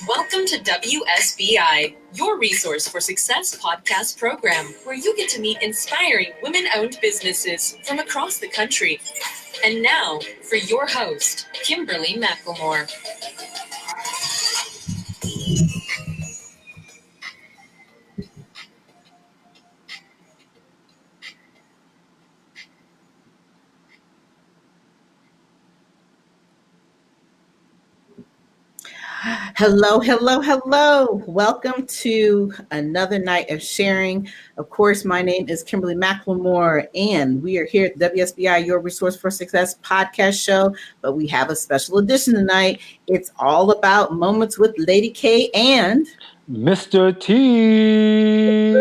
Welcome to WSBI, your resource for success podcast program, where you get to meet inspiring women-owned businesses from across the country. And now, for your host, Kimberly McLemore. Hello, hello, hello. Welcome to another night of sharing. Of course, my name is Kimberly McLemore, and we are here at WSBI, your resource for success podcast show. But we have a special edition tonight. It's all about moments with Lady K and Mr. T.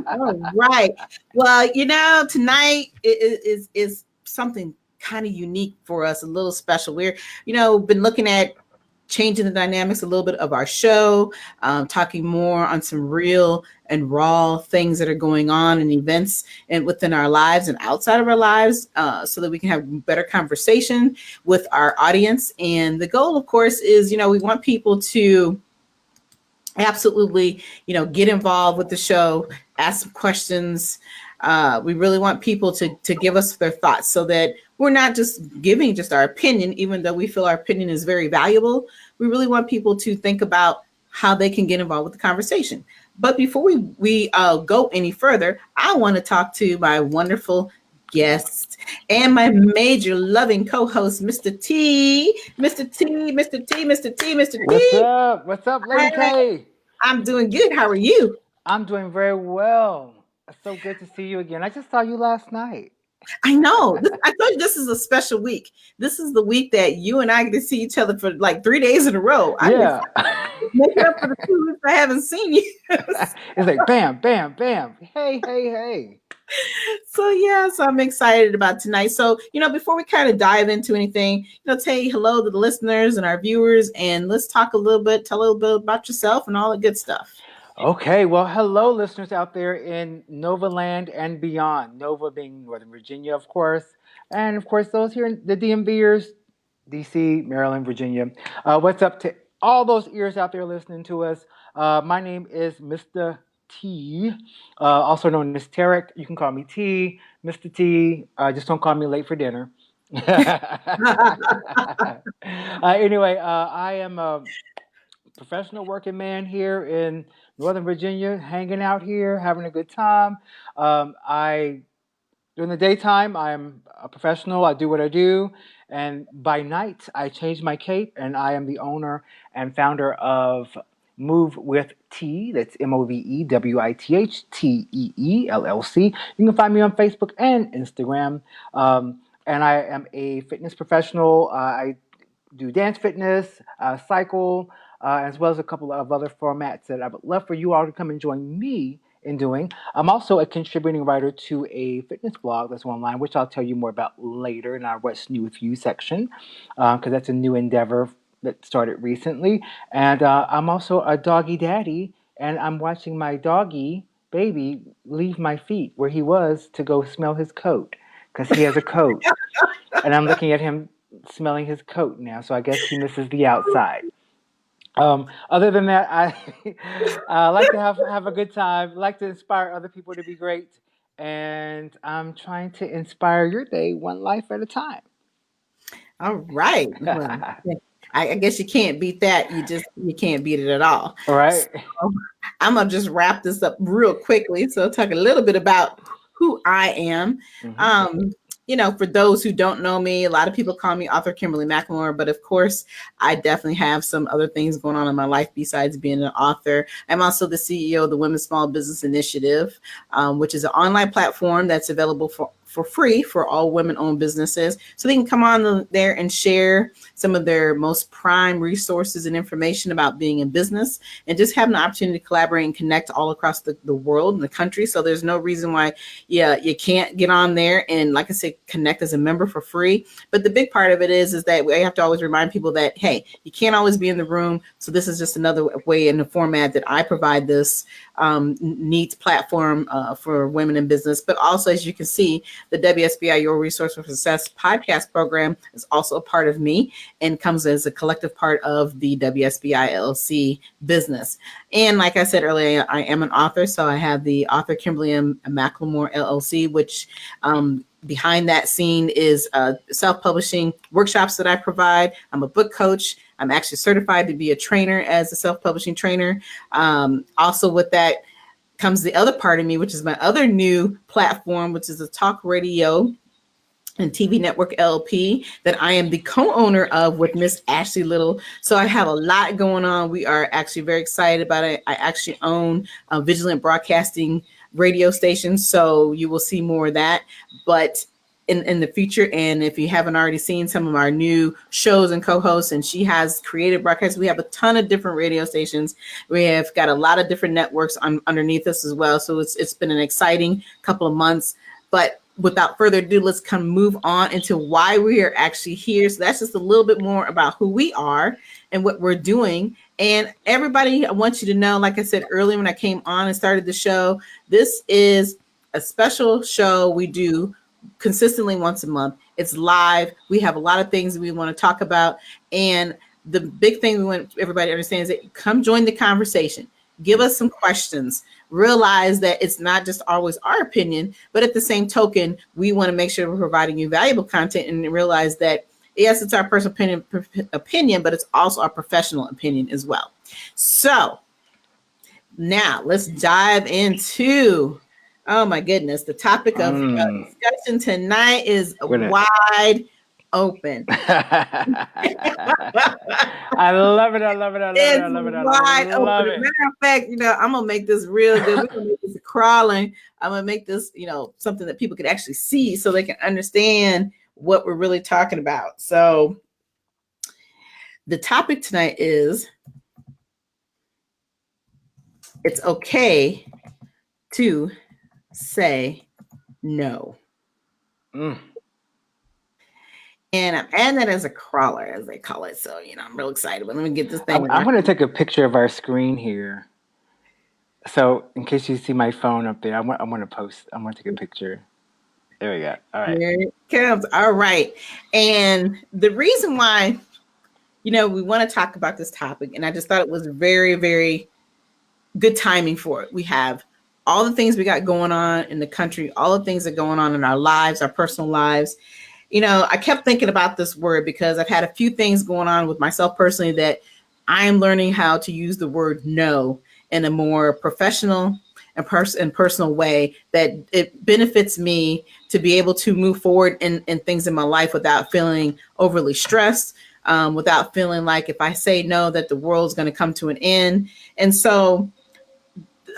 All right. Well, tonight is something kind of unique for us, a little special. We're, been looking at changing the dynamics a little bit of our show, talking more on some real and raw things that are going on and events and within our lives and outside of our lives, so that we can have better conversation with our audience. And the goal, of course, is, we want people to absolutely, get involved with the show, ask some questions. We really want people to give us their thoughts so that we're not just giving just our opinion, even though we feel our opinion is very valuable. We really want people to think about how they can get involved with the conversation. But before we go any further, I want to talk to my wonderful guest and my major loving co-host, Mr. T. Mr. T, Mr. T, Mr. T, Mr. T. What's up? What's up, Lady K? I'm doing good. How are you? I'm doing very well. It's so good to see you again. I just saw you last night. I know. I thought this is a special week. This is the week that you and I get to see each other for like 3 days in a row. Yeah. Make up for the 2 weeks I haven't seen you. It's like bam, bam, bam. Hey, hey, hey. So I'm excited about tonight. So, before we kind of dive into anything, say hello to the listeners and our viewers, and let's talk tell a little bit about yourself and all the good stuff. Okay, well, hello, listeners out there in Nova Land and beyond. Nova being Northern Virginia, of course. And, of course, those here in the DMVers, D.C., Maryland, Virginia. What's up to all those ears out there listening to us? My name is Mr. T, also known as Tarek. You can call me T, Mr. T. Just don't call me late for dinner. Anyway, I am a professional working man here in Northern Virginia, hanging out here, having a good time. During the daytime, I'm a professional. I do what I do. And by night, I change my cape, and I am the owner and founder of Move with T. That's MOVEWITHTEE LLC. You can find me on Facebook and Instagram. And I am a fitness professional. I do dance fitness, cycle, as well as a couple of other formats that I would love for you all to come and join me in doing. I'm also a contributing writer to a fitness blog that's online, which I'll tell you more about later in our What's New With You section, because that's a new endeavor that started recently. And I'm also a doggy daddy, and I'm watching my doggy baby leave my feet where he was to go smell his coat, because he has a coat. And I'm looking at him smelling his coat now, so I guess he misses the outside. Other than that, I like to have a good time, like to inspire other people to be great, and I'm trying to inspire your day one life at a time. All right. Well, I guess you can't beat that. You can't beat it at all. All right. So I'm going to just wrap this up real quickly. So talk a little bit about who I am. Mm-hmm. For those who don't know me, a lot of people call me author Kimberly McLemore, but of course, I definitely have some other things going on in my life besides being an author. I'm also the CEO of the Women's Small Business Initiative, which is an online platform that's available for free for all women-owned businesses. So they can come on there and share some of their most prime resources and information about being in business, and just have an opportunity to collaborate and connect all across the world and the country. So there's no reason why you can't get on there and, like I said, connect as a member for free. But the big part of it is that we have to always remind people that, hey, you can't always be in the room. So this is just another way in the format that I provide this neat platform for women in business. But also, as you can see, The WSBI Your Resource for Success podcast program is also a part of me and comes as a collective part of the WSBI LLC business. And like I said earlier, I am an author, so I have the author Kimberly M. McLemore LLC, which behind that scene is self-publishing workshops that I provide. I'm a book coach. I'm actually certified to be a trainer as a self-publishing trainer. Also with that comes the other part of me, which is my other new platform, which is a talk radio and TV Network LP that I am the co-owner of with Miss Ashley Little. So I have a lot going on. We are actually very excited about it. I actually own a Vigilant Broadcasting radio station, so you will see more of that. But in the future, and if you haven't already seen some of our new shows and co-hosts, and she has created broadcasts, we have a ton of different radio stations. We have got a lot of different networks underneath us as well. So it's been an exciting couple of months. But without further ado, let's come move on into why we are actually here. So that's just a little bit more about who we are and what we're doing. And everybody, I want you to know, like I said earlier when I came on and started the show, this is a special show we do consistently once a month. It's live. We have a lot of things we want to talk about. And the big thing we want everybody to understand is that come join the conversation. Give us some questions. Realize that it's not just always our opinion, but at the same token, we want to make sure we're providing you valuable content and realize that, yes, it's our personal opinion, but it's also our professional opinion as well. So now let's dive into, oh my goodness, the topic of discussion tonight is wide open. I love it. I love it. I love it. I love it. I love it. Matter of fact, I'm gonna make this real good. We're gonna make this crawling. I'm gonna make this, something that people can actually see so they can understand what we're really talking about. So the topic tonight is it's okay to say no. And I'm adding that as a crawler, as they call it. So, I'm real excited. But let me get this thing. I'm going to take a picture of our screen here. So, in case you see my phone up there, I'm going to post. I'm going to take a picture. There we go. All right. Here it comes. All right. And the reason why, we want to talk about this topic, and I just thought it was very, very good timing for it. We have all the things we got going on in the country, all the things that are going on in our lives, our personal lives. I kept thinking about this word because I've had a few things going on with myself personally that I am learning how to use the word no in a more professional and personal way that it benefits me to be able to move forward in things in my life without feeling overly stressed, without feeling like if I say no, that the world's going to come to an end. And so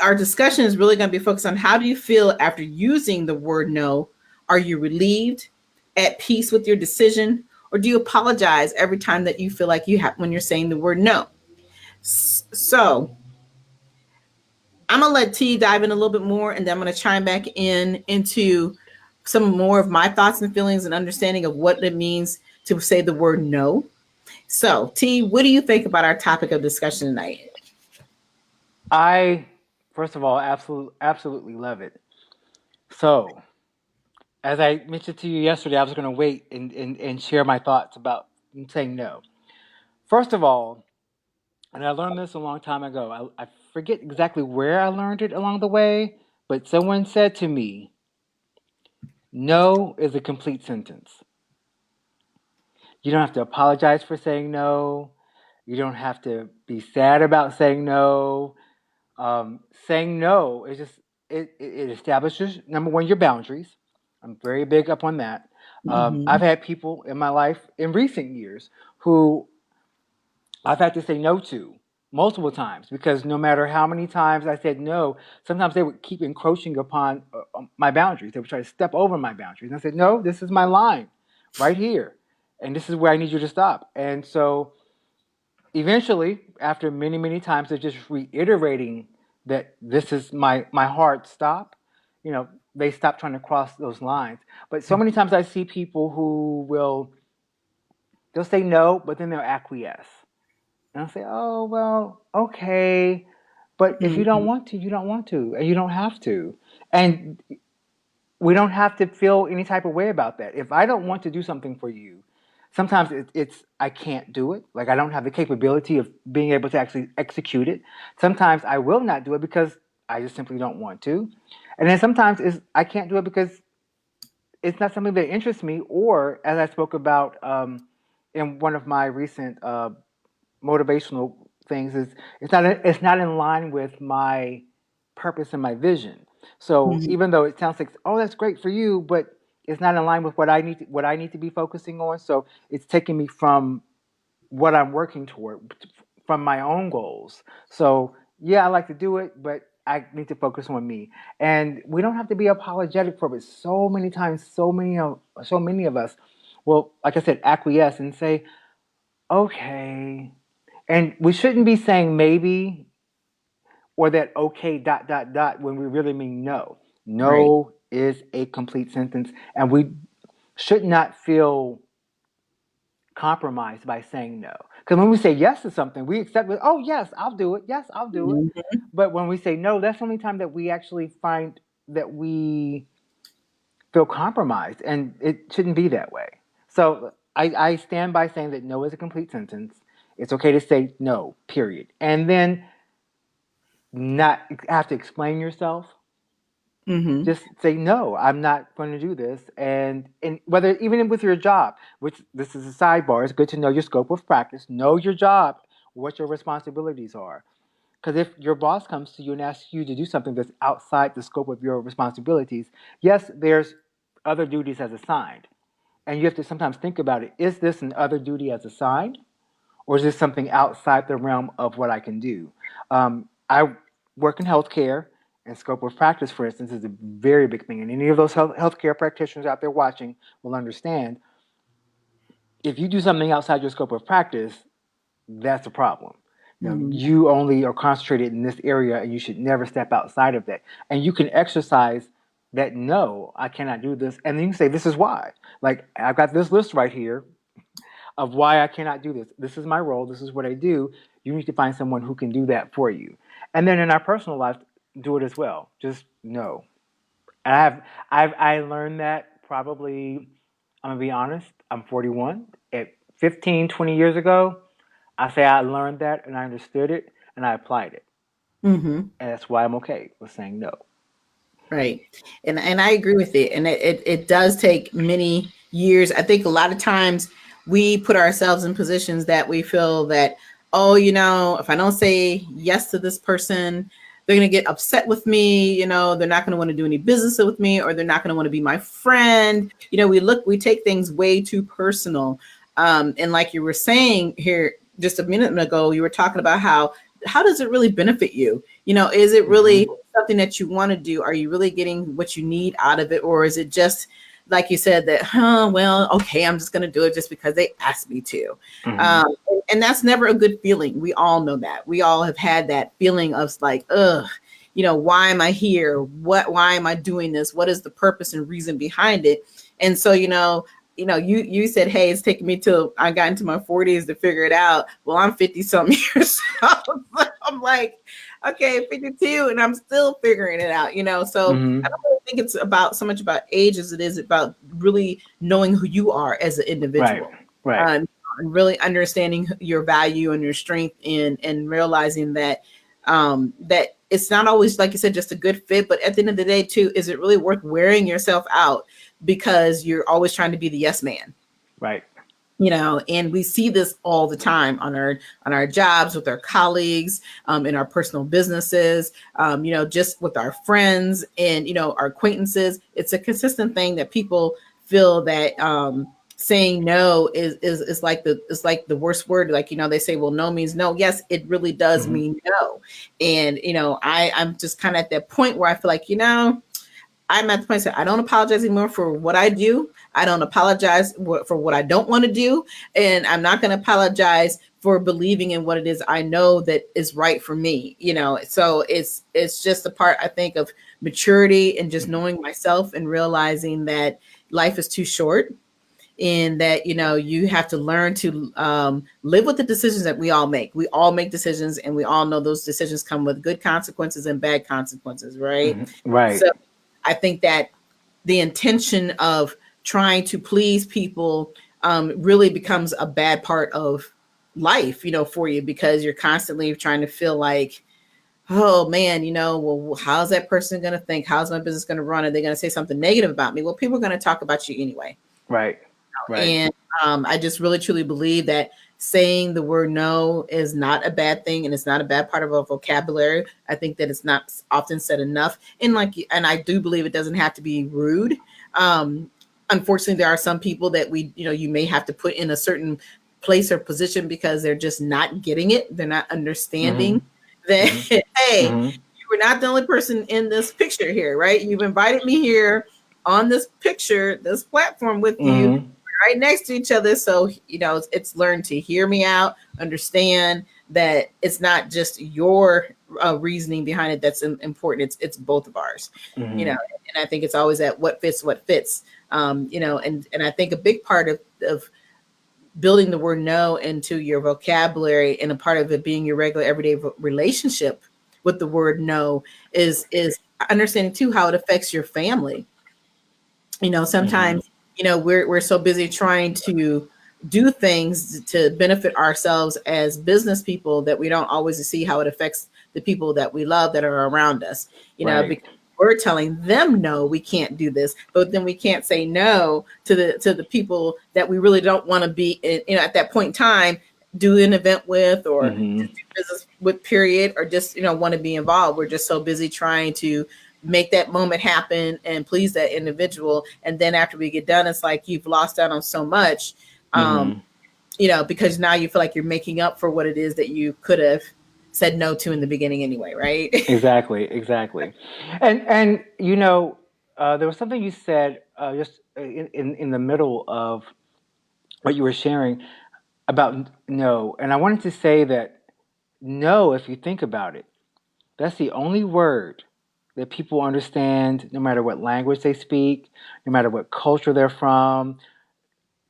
our discussion is really going to be focused on how do you feel after using the word no? Are you relieved, at peace with your decision, or do you apologize every time that you feel like you have when you're saying the word no? So I'm gonna let T dive in a little bit more, and then I'm gonna chime back into some more of my thoughts and feelings and understanding of what it means to say the word no. So T, what do you think about our topic of discussion tonight? I, first of all, absolutely love it. So, as I mentioned to you yesterday, I was going to wait and share my thoughts about saying no. First of all, and I learned this a long time ago. I forget exactly where I learned it along the way, but someone said to me, no is a complete sentence. You don't have to apologize for saying no. You don't have to be sad about saying no. Saying no is just, it establishes, number one, your boundaries. I'm very big up on that. I've had people in my life in recent years who I've had to say no to multiple times because no matter how many times I said no, sometimes they would keep encroaching upon my boundaries. They would try to step over my boundaries. And I said, no, this is my line right here. And this is where I need you to stop. And so eventually, after many, many times of just reiterating that this is my hard stop, they stop trying to cross those lines. But so many times I see people who they'll say no, but then they'll acquiesce. And I'll say, oh, well, okay. But if you don't want to, you don't want to. And you don't have to. And we don't have to feel any type of way about that. If I don't want to do something for you, sometimes it's I can't do it. Like I don't have the capability of being able to actually execute it. Sometimes I will not do it because I just simply don't want to. And then sometimes I can't do it because it's not something that interests me, or as I spoke about in one of my recent motivational things, is it's not in line with my purpose and my vision. So Mhm. even though it sounds like, oh, that's great for you, but it's not in line with what I need to be focusing on. So it's taking me from what I'm working toward, from my own goals. So yeah, I like to do it, but I need to focus on me. And we don't have to be apologetic for it. So many times, so many of us will, like I said, acquiesce and say, okay. And we shouldn't be saying maybe or that okay dot dot dot when we really mean no. Right. No is a complete sentence, and we should not feel compromised by saying no. Because when we say yes to something, we accept it. Oh yes, I'll do it. Yes, I'll do it. Mhm. But when we say no, that's the only time that we actually find that we feel compromised, and it shouldn't be that way. So I stand by saying that no is a complete sentence. It's okay to say no, period, and then not have to explain yourself. Mhm. Just say no, I'm not going to do this. And whether even with your job, which this is a sidebar, it's good to know your scope of practice. Know your job, what your responsibilities are. Because if your boss comes to you and asks you to do something that's outside the scope of your responsibilities, yes, there's other duties as assigned. And you have to sometimes think about it. Is this an other duty as assigned? Or is this something outside the realm of what I can do? I work in healthcare, and scope of practice, for instance, is a very big thing. And any of those healthcare practitioners out there watching will understand if you do something outside your scope of practice, that's a problem. Mhm. You only are concentrated in this area, and you should never step outside of that. And you can exercise that no, I cannot do this, and then you can say this is why. Like I've got this list right here of why I cannot do this. This is my role. This is what I do. You need to find someone who can do that for you. And then in our personal life, do it as well. Just no. And I learned that probably. I'm gonna be honest. I'm 41. At 15, 20 years ago, I say I learned that and I understood it and I applied it. Mhm. And that's why I'm okay with saying no. Right. And I agree with it. And it does take many years. I think a lot of times we put ourselves in positions that we feel that, oh, if I don't say yes to this person, they're going to get upset with me. They're not going to want to do any business with me, or they're not going to want to be my friend. We take things way too personal. And like you were saying here just a minute ago, you were talking about how does it really benefit you? Is it Mm-hmm. really something that you want to do? Are you really getting what you need out of it? Or is it just, like you said, that, well, okay, I'm just going to do it just because they asked me to. Mm-hmm. And that's never a good feeling. We all know that. We all have had that feeling of like, ugh, why am I here? Why am I doing this? What is the purpose and reason behind it? And so, you said, hey, it's taking me till I got into my 40s to figure it out. Well, I'm 50 something years old. So I'm like, okay, 52, and I'm still figuring it out, So I Mm-hmm. don't really think it's about so much about age as it is about really knowing who you are as an Right. individual. Right. And really understanding your value and your strength and realizing that it's not always, like you said, just a good fit, but at the end of the day too, is it really worth wearing yourself out because you're always trying to be the yes man? Right. And we see this all the time on our jobs, with our colleagues, in our personal businesses, just with our friends and our acquaintances. It's a consistent thing that people feel that saying no is like the worst word. Like, they say, well, no means no. Yes, it really does Mm-hmm. mean no. And I'm just kind of at that point where I feel like, I'm at the point that I don't apologize anymore for what I do. I don't apologize for what I don't want to do. And I'm not going to apologize for believing in what it is I know that is right for me. So it's just a part, I think, of maturity and just knowing myself and realizing that life is too short, and that you have to learn to live with the decisions that we all make. We all make decisions, and we all know those decisions come with good consequences and bad consequences, right? Mm-hmm. Right. So I think that the intention of trying to please people really becomes a bad part of life, for you, because you're constantly trying to feel like, oh man, well, how's that person going to think? How's my business going to run? Are they going to say something negative about me? Well, people are going to talk about you anyway. Right. Right. And I just really truly believe that saying the word no is not a bad thing, and it's not a bad part of our vocabulary. I think that it's not often said enough. And I do believe it doesn't have to be rude. Unfortunately, there are some people that you may have to put in a certain place or position because they're just not getting it. They're not understanding that, hey, you were not the only person in this picture here, right? You've invited me here on this picture, this platform with you right next to each other. So, it's learned to hear me out, understand that it's not just your reasoning behind it that's important. It's both of ours, and I think it's always that what fits, and I think a big part of building the word no into your vocabulary, and a part of it being your regular everyday relationship with the word no is understanding too how it affects your family. Sometimes we're so busy trying to do things to benefit ourselves as business people that we don't always see how it affects the people that we love that are around us. Because we're telling them no, we can't do this, but then we can't say no to the people that we really don't want to be at that point in time do an event with, or just do business with, period, or just want to be involved. We're just so busy trying to make that moment happen and please that individual, and then after we get done, it's like you've lost out on so much, because now you feel like you're making up for what it is that you could have said no to in the beginning anyway, right? Exactly. And there was something you said just in the middle of what you were sharing about no, and I wanted to say that no, if you think about it, that's the only word that people understand, no matter what language they speak, no matter what culture they're from,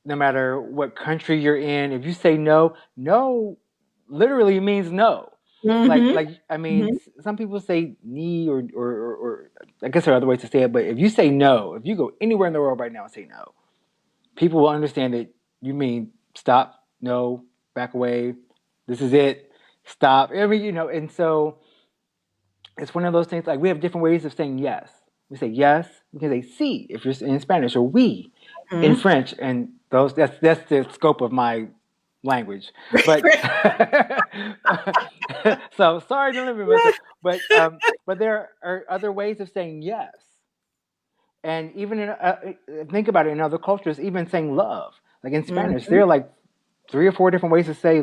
no matter what country you're in. If you say no, no literally means no. Some people say ni, or I guess there are other ways to say it, but if you say no, if you go anywhere in the world right now and say no, people will understand that you mean stop, no, back away, this is it, stop. And so it's one of those things, like we have different ways of saying yes. We say yes, we can say sí if you're in Spanish, or oui in French, and that's the scope of my language. But so sorry to limit myself, but there are other ways of saying yes. And even think about it, in other cultures, even saying love, like in Spanish, there are like 3 or 4 different ways to say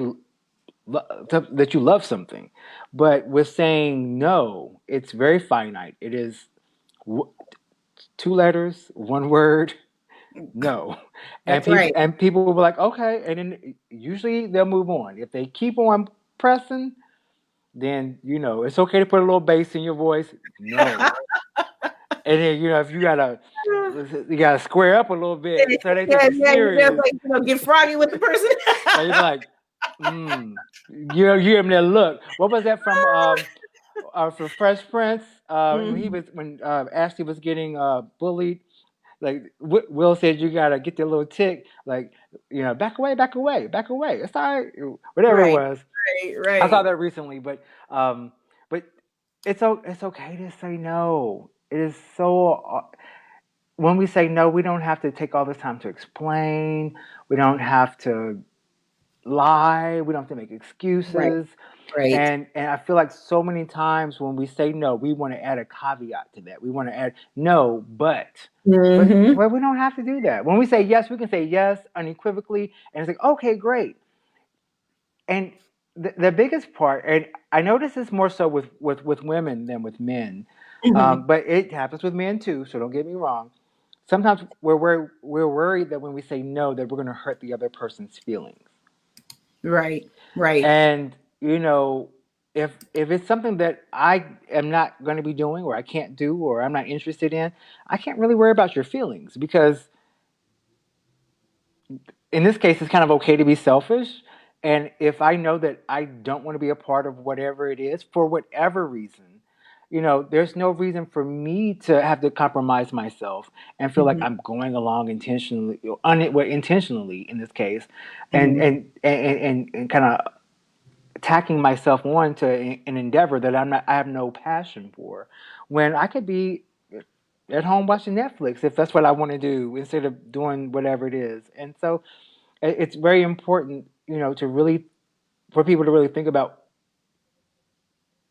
that you love something. But with saying no, it's very finite. It is 2 letters, 1 word, no. That's right. And people will be like, okay, and then usually they'll move on. If they keep on pressing, then it's okay to put a little bass in your voice. No. And then if you gotta square up a little bit so they take it serious. Like, get froggy with the person. And you're like, you give him that look. What was that from Fresh Prince? When Ashley was getting bullied, like Will said, you gotta get that little tick, like back away. It's all right, whatever it was. Right. I saw that recently, but it's okay to say no. It is so. When we say no, we don't have to take all this time to explain. We don't have to lie. We don't have to make excuses. Right. And I feel like so many times when we say no, we want to add a caveat to that. We want to add no, but we don't have to do that. When we say yes, we can say yes unequivocally, and it's like, okay, great. And the biggest part, and I notice this more so with women than with men, but it happens with men too. So don't get me wrong. Sometimes we're worried that when we say no, that we're going to hurt the other person's feelings. Right. And if it's something that I am not going to be doing, or I can't do, or I'm not interested in, I can't really worry about your feelings, because in this case, it's kind of okay to be selfish. And if I know that I don't want to be a part of whatever it is, for whatever reason, there's no reason for me to have to compromise myself and feel like Mhm. I'm going along intentionally, intentionally in this case, and Mhm. and kind of tacking myself on to an endeavor that I have no passion for, when I could be at home watching Netflix if that's what I want to do instead of doing whatever it is. And so it's very important, to really for people to really think about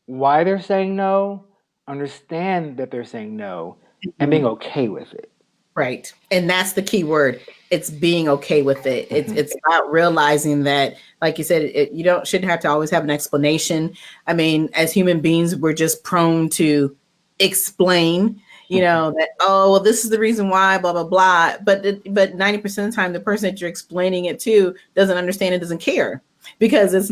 why they're saying no, understand that they're saying no, and being Mhm. okay with it. Right. And that's the key word. It's being okay with it. It's Hmm. it's about realizing that, like you said, you don't shouldn't have to always have an explanation. I mean, as human beings, we're just prone to explain, that, oh, well, this is the reason why, blah, blah, blah. But 90% of the time, the person that you're explaining it to doesn't understand and doesn't care, because it's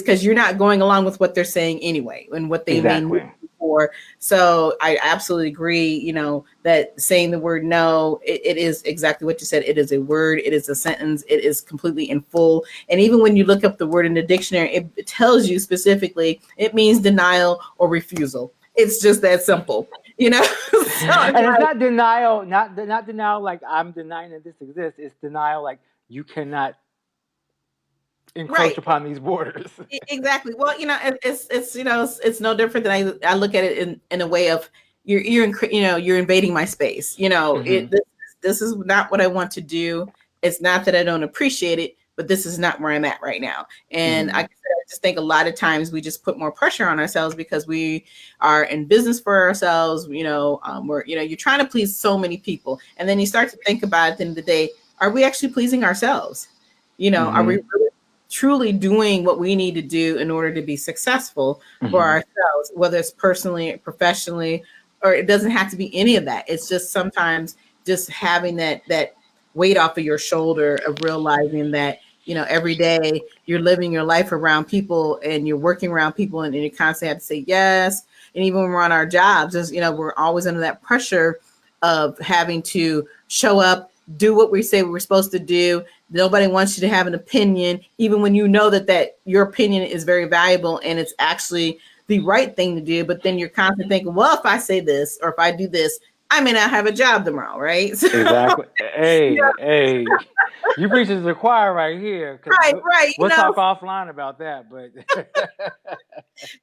because you're not going along with what they're saying anyway and what they may need Exactly. for. So I absolutely agree, that saying the word no, it is exactly what you said. It is a word, it is a sentence, it is completely in full. And even when you look up the word in the dictionary, it tells you specifically it means denial or refusal. It's just that simple, So it's And it's like, not denial, not denial like I'm denying that this exists. It's denial like you cannot encroach right. upon these borders. Exactly. Well, it's no different than I look at it in a way of you're invading my space. Hmm. This is not what I want to do. It's not that I don't appreciate it, but this is not where I'm at right now. And Hmm. I just think a lot of times we just put more pressure on ourselves because we are in business for ourselves. You're trying to please so many people, and then you start to think about, at the end of the day, are we actually pleasing ourselves? Are we Hmm. really truly doing what we need to do in order to be successful for Hmm. ourselves, whether it's personally, professionally, or it doesn't have to be any of that. It's just sometimes just having that weight off of your shoulder of realizing that, every day you're living your life around people and you're working around people, and you constantly have to say yes. And even when we're on our jobs, we're always under that pressure of having to show up, do what we say we're supposed to do. Nobody wants you to have an opinion, even when you know that your opinion is very valuable and it's actually the right thing to do. But then you're constantly thinking, well, if I say this or if I do this, I may not have a job tomorrow, right? So, Exactly. yeah, Hey, you preaching to the choir right here. Because right. we'll talk offline about that. But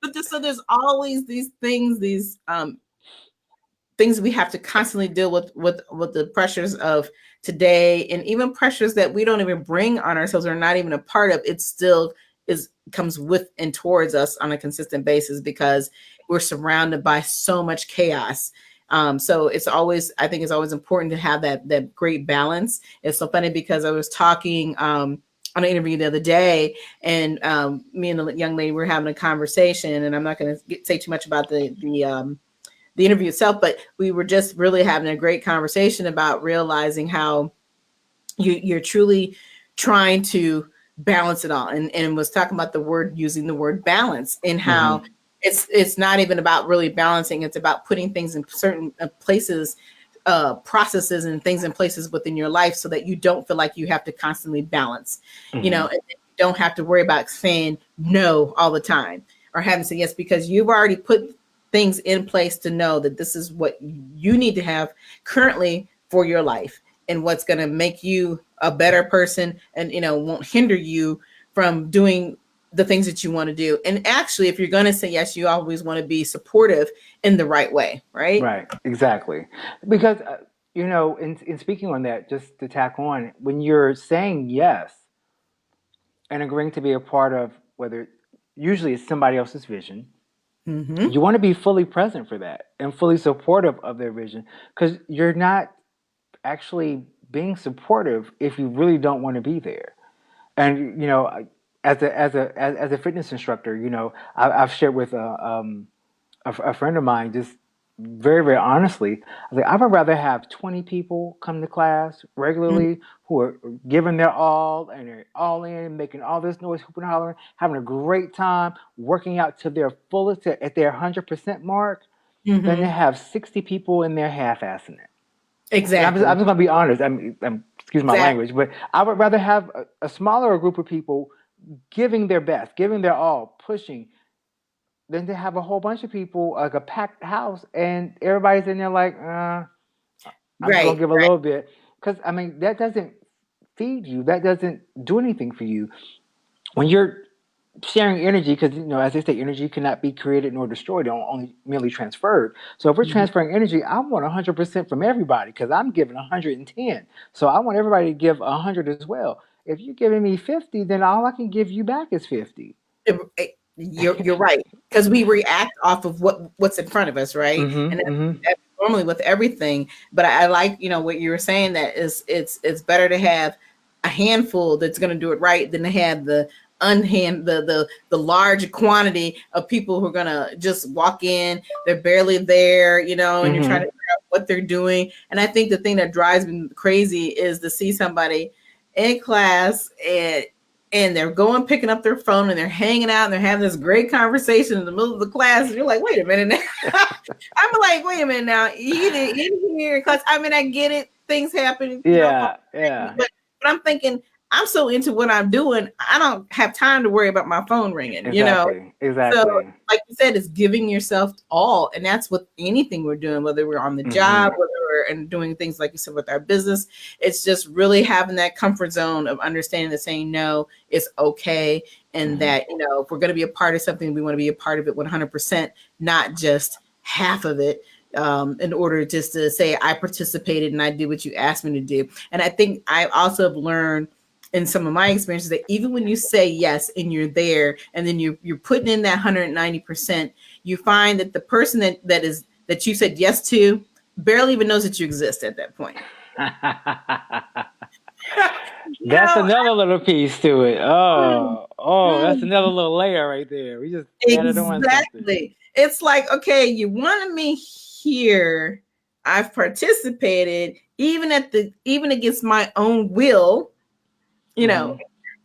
But so there's always these things, things we have to constantly deal with the pressures of today, and even pressures that we don't even bring on ourselves or not even a part of. It still comes with and towards us on a consistent basis because we're surrounded by so much chaos. So I think it's always important to have that great balance. It's so funny because I was talking on an interview the other day, and me and the young lady were having a conversation, and I'm not going to say too much about the interview itself, but we were just really having a great conversation about realizing how you're truly trying to balance it all, and was talking about using the word balance, and how Mhm. it's not even about really balancing. It's about putting things in certain places, processes and things in places within your life so that you don't feel like you have to constantly balance, Mhm. and you don't have to worry about saying no all the time or having to say yes, because you've already put things in place to know that this is what you need to have currently for your life and what's going to make you a better person, and won't hinder you from doing the things that you want to do. And actually, if you're going to say yes, you always want to be supportive in the right way, right? Right. Exactly. Because in speaking on that, just to tack on, when you're saying yes and agreeing to be a part of whether usually it's somebody else's vision, Mm-hmm. you want to be fully present for that and fully supportive of their vision, because you're not actually being supportive if you really don't want to be there. And as a fitness instructor, I've shared with a friend of mine just very, very honestly, I was like, I would rather have 20 people come to class regularly who are giving their all and they're all in, making all this noise, hooping and hollering, having a great time, working out to their fullest, at their 100% mark, than to Mm-hmm. have 60 people in there half-assing it. And I'm Exactly. just going to be honest. Excuse my Exactly. language, but I would rather have a smaller group of people giving their best, giving their all, pushing, than to have a whole bunch of people, like a packed house, and everybody's in there like, I'm just gonna Right, give a right. little bit, because I mean that doesn't feed you. That doesn't do anything for you when you're sharing energy. Because as they say, energy cannot be created nor destroyed; only merely transferred. So if we're Mhm. transferring energy, I want 100% from everybody because I'm giving 110. So I want everybody to give 100 as well. If you're giving me 50, then all I can give you back is 50. You're right, because we react off of what's in front of us, right? And Mm-hmm. that's normally with everything. But I like what you were saying, that is it's better to have a handful that's going to do it right than to have the large quantity of people who are going to just walk in, they're barely there, and you're trying to Mm-hmm. figure out what they're doing. And I think the thing that drives me crazy is to see somebody in class and they're going picking up their phone and they're hanging out and they're having this great conversation in the middle of the class. And you're like, wait a minute now. I'm like, wait a minute now. You in here in class. I mean, I get it. Things happen, Yeah. Yeah. but I'm thinking, I'm so into what I'm doing, I don't have time to worry about my phone ringing. Exactly. So, Exactly. like you said, it's giving yourself all, and that's with anything we're doing, whether we're on the Mm-hmm. job, whether we're and doing things like you said with our business. It's just really having that comfort zone of understanding that saying no is okay, and Mm-hmm. that if we're going to be a part of something, we want to be a part of it 100%, not just half of it. In order just to say I participated and I did what you asked me to do. And I think I also have learned in some of my experiences that even when you say yes and you're there and then you're putting in that 190%, you find that the person that you said yes to barely even knows that you exist at that point. you That's know another little piece to it. Oh, that's another little layer right there. We just added on something. exactly. It's like, okay, you wanted me here, I've participated even against my own will, you know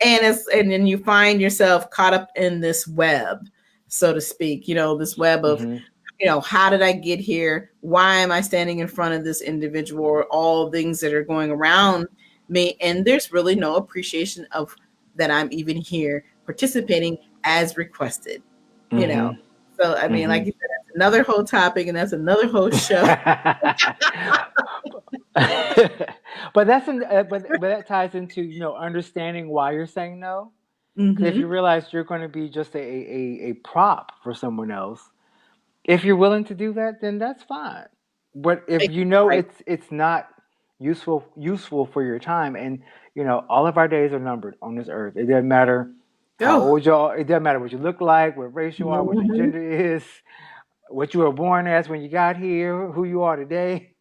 Mm-hmm. and then you find yourself caught up in this web, so to speak, this web of Mm-hmm. how did I get here, why am I standing in front of this individual, or all things that are going around me, and there's really no appreciation of that I'm even here participating as requested you know Mm-hmm. so I mean, like Mm-hmm. you said, that's another whole topic and that's another whole show. But but that ties into understanding why you're saying no. Because if you Hmm. realize you're going to be just a prop for someone else, if you're willing to do that, then that's fine. But if you know Right. it's not useful for your time, and all of our days are numbered on this earth. It doesn't matter how Oh. old you are. It doesn't matter what you look like, what race you are, what your Hmm. gender is, what you were born as when you got here, who you are today.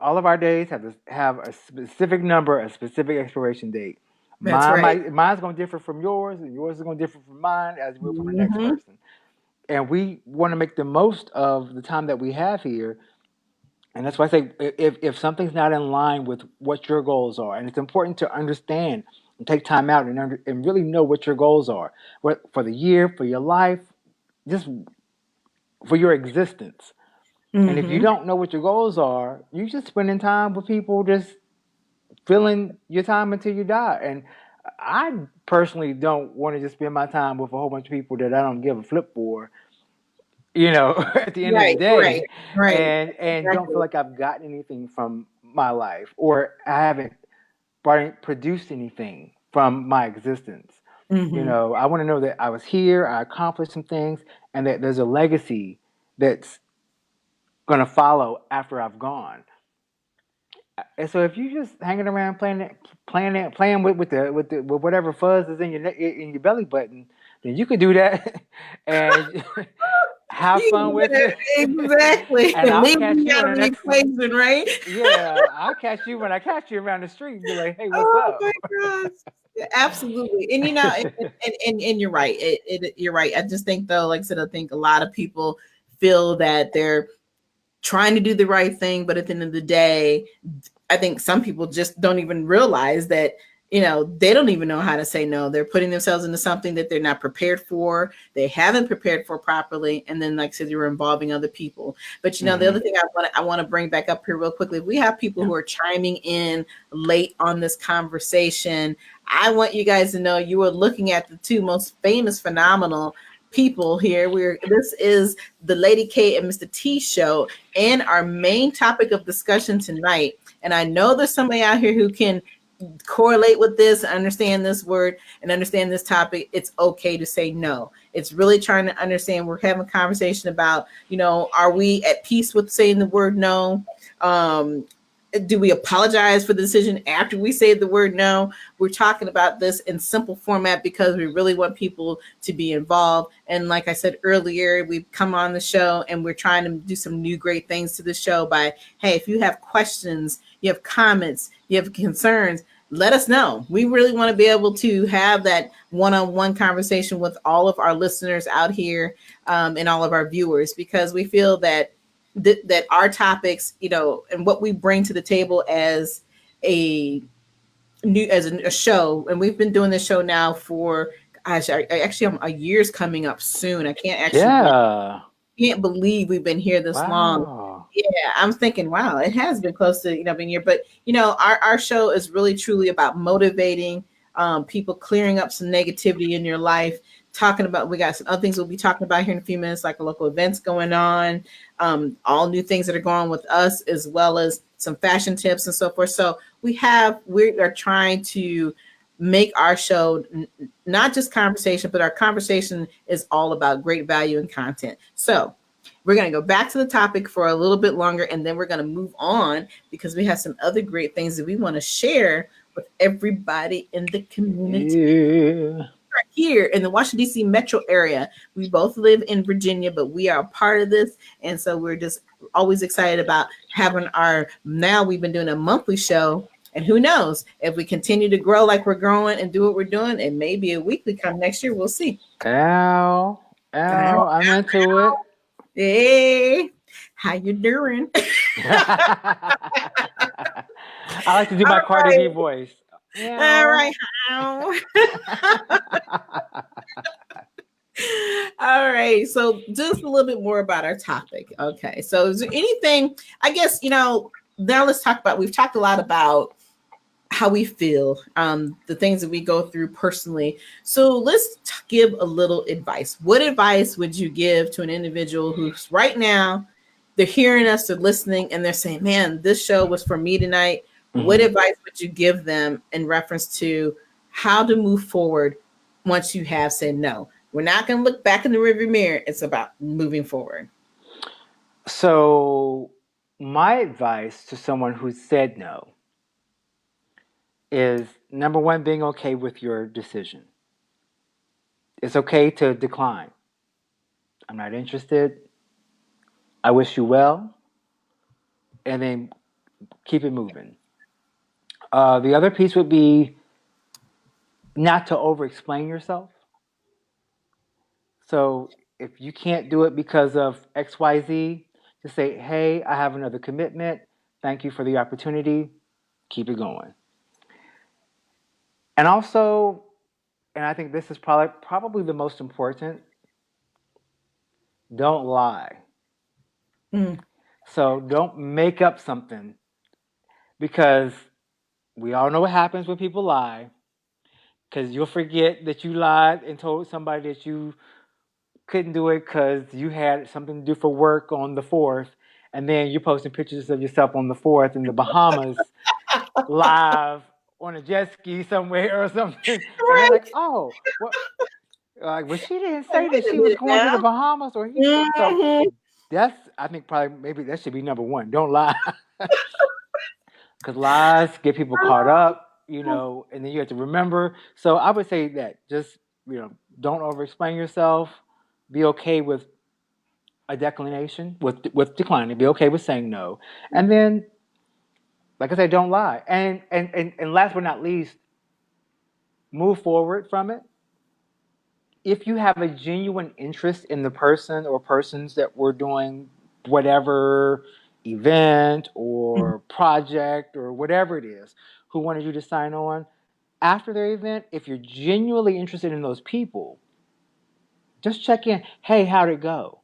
All of our days have a specific number, a specific expiration date. That's right. Mine's going to differ from yours, and yours is going to differ from mine, as it will from the next Hmm. person. And we want to make the most of the time that we have here. And that's why I say, if something's not in line with what your goals are, and it's important to understand and take time out and really know what your goals are, what for the year, for your life, just for your existence. And if you Hmm. don't know what your goals are, you just spending time with people just filling your time until you die. And I personally don't want to just spend my time with a whole bunch of people that I don't give a flip for, at the end of the Right, right, day, right. and don't feel Exactly. like I've gotten anything from my life, or I haven't produced anything from my existence. Hmm. I want to know that I was here, I accomplished some things, and that there's a legacy that's going to follow after I've gone. And so if you just hanging around playing with whatever fuzz is in your belly button, then you could do that and have fun with it. Exactly. And I'll Leave catch me you out in of the the next. equation, right? Yeah, I'll catch you when I catch you around the street and be like, "Hey, what's Oh up?" my gosh. Yeah, absolutely. And and you're right. You're right. I just think though, like I said, I think a lot of people feel that they're trying to do the right thing, but at the end of the day, I think some people just don't even realize that, they don't even know how to say no. They're putting themselves into something that they're not prepared for, they haven't prepared for properly, and then, like I said, you're involving other people. But the Hmm. other thing I want to bring back up here real quickly, we have people Yeah. who are chiming in late on this conversation. I want you guys to know you are looking at the two most famous, phenomenal people here. This is the Lady K and Mr. T show, and our main topic of discussion tonight. And I know there's somebody out here who can correlate with this, understand this word, and understand this topic. It's okay to say no. It's really trying to understand. We're having a conversation about, are we at peace with saying the word no? Do we apologize for the decision after we say the word no? We're talking about this in simple format because we really want people to be involved. And like I said earlier, we've come on the show and we're trying to do some new great things to the show by, hey, if you have questions, you have comments, you have concerns, let us know. We really want to be able to have that one-on-one conversation with all of our listeners out here, and all of our viewers, because we feel that that our topics, and what we bring to the table as a show, and we've been doing this show now for, gosh, a year's coming up soon. I can't believe we've been here this long. Yeah, I'm thinking, wow, it has been close to being here. But our show is really truly about motivating people, clearing up some negativity in your life. We got some other things we'll be talking about here in a few minutes, like local events going on, all new things that are going on with us, as well as some fashion tips and so forth. So we are trying to make our show not just conversation, but our conversation is all about great value and content. So we're going to go back to the topic for a little bit longer, and then we're going to move on because we have some other great things that we want to share with everybody in the community. Yeah. Here in the Washington, D.C. metro area. We both live in Virginia, but we are a part of this. And so we're just always excited about having now we've been doing a monthly show. And who knows, if we continue to grow like we're growing and do what we're doing, it may be a weekly come next year. We'll see. I'm into it. Hey, how you doing? I like to do my Cardi B voice. All right. All right. So just a little bit more about our topic. Okay. So is there anything, I guess, now let's talk about, we've talked a lot about how we feel, the things that we go through personally. So let's give a little advice. What advice would you give to an individual who's right now, they're hearing us, they're listening, and they're saying, man, this show was for me tonight. Mm-hmm. What advice would you give them in reference to how to move forward once you have said no? We're not going to look back in the rearview mirror. It's about moving forward. So my advice to someone who said no is, number one, being okay with your decision. It's okay to decline. I'm not interested. I wish you well. And then keep it moving. The other piece would be not to over-explain yourself. So if you can't do it because of XYZ, just say, hey, I have another commitment. Thank you for the opportunity. Keep it going. And also, and I think this is probably the most important, don't lie. So don't make up something, because we all know what happens when people lie, because you'll forget that you lied and told somebody that you couldn't do it because you had something to do for work on the 4th, and then you're posting pictures of yourself on the 4th in the Bahamas live on a jet ski somewhere or something. Right. And they're like, oh, what? Well, she didn't say that she was going to the Bahamas, or he. Mm-hmm. So that's, I think, maybe that should be number one. Don't lie. Because lies get people caught up, and then you have to remember. So I would say that just, don't over-explain yourself. Be okay with a declination, with declining. Be okay with saying no. And then, like I said, don't lie. And last but not least, move forward from it. If you have a genuine interest in the person or persons that we're doing whatever event or project or whatever it is, who wanted you to sign on, after their event, if you're genuinely interested in those people, just check in. Hey, how'd it go?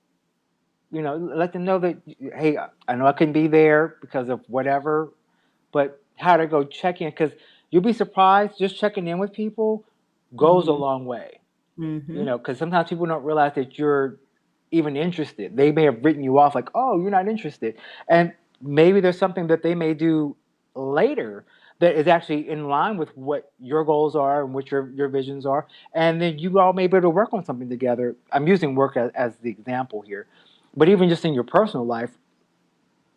Let them know that, hey, I know I couldn't be there because of whatever, but how'd it go? Check in, because you'll be surprised. Just checking in with people goes a long way. You know, because sometimes people don't realize that you're even interested. They may have written you off like, oh, you're not interested. And maybe there's something that they may do later that is actually in line with what your goals are and what your visions are. And then you all may be able to work on something together. I'm using work as the example here. But even just in your personal life,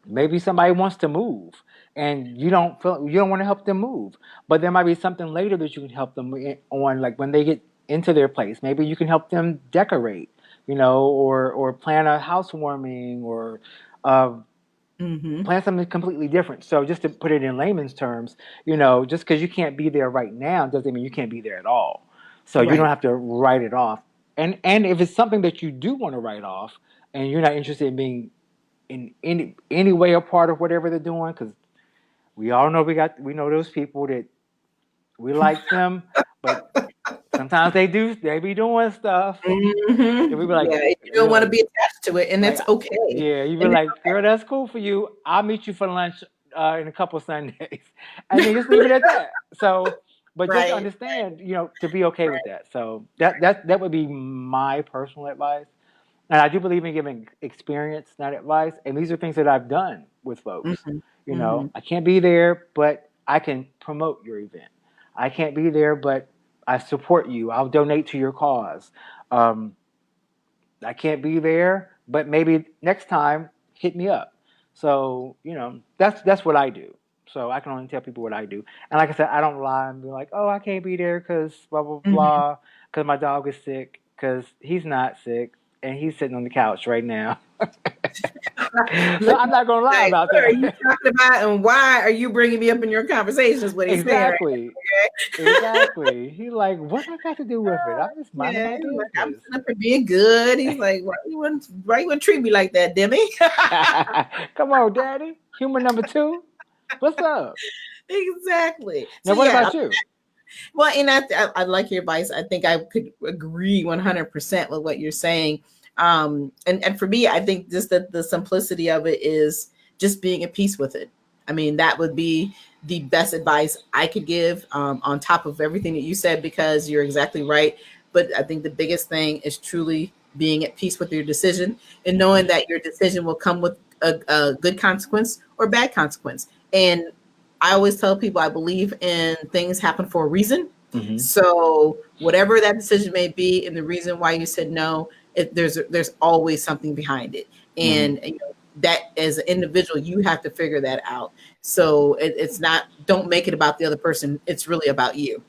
maybe somebody wants to move and you don't want to help them move, but there might be something later that you can help them on, like when they get into their place. Maybe you can help them decorate, you know, or plan a housewarming, or uh, plan something completely different. So just to put it in layman's terms, you know, just because you can't be there right now doesn't mean you can't be there at all. So you don't have to write it off. And if it's something that you do want to write off and you're not interested in being in any way a part of whatever they're doing, because we all know we know those people that we like them, but sometimes they be doing stuff. And we be like, Yeah, you don't want to be attached to it, and like, that's okay. yeah, you be And like, girl, that's cool for you. I'll meet you for lunch in a couple Sundays, and then just leave it at that. So, but just understand, you know, to be okay with that. So that would be my personal advice. And I do believe in giving experience, not advice. And these are things that I've done with folks. You know, I can't be there, but I can promote your event. I can't be there, but I support you. I'll donate to your cause. I can't be there, but maybe next time hit me up. So, you know, that's what I do. So I can only tell people what I do. And like I said, I don't lie and be like, oh, I can't be there because blah, blah, blah, because my dog is sick, because he's not sick and he's sitting on the couch right now. So I'm not going to lie about that. What are you talking about, and why are you bringing me up in your conversations? What he's exactly. saying, right? Exactly. He's like, what I got to do with it? I'm just minding my business. Like, I'm sitting up and being good. He's like, why you wouldn't treat me like that, Demi? Come on, Daddy. Human number 2. What's up? Exactly. Now, what about you? Well, and I like your advice. I think I could agree 100% with what you're saying. And for me, I think just that the simplicity of it is just being at peace with it. I mean, that would be the best advice I could give, on top of everything that you said, because you're exactly right. But I think the biggest thing is truly being at peace with your decision and knowing that your decision will come with a good consequence or bad consequence. And I always tell people I believe in things happen for a reason. So whatever that decision may be and the reason why you said no, there's always something behind it. And you know, that as an individual, you have to figure that out. So it's not, don't make it about the other person. It's really about you.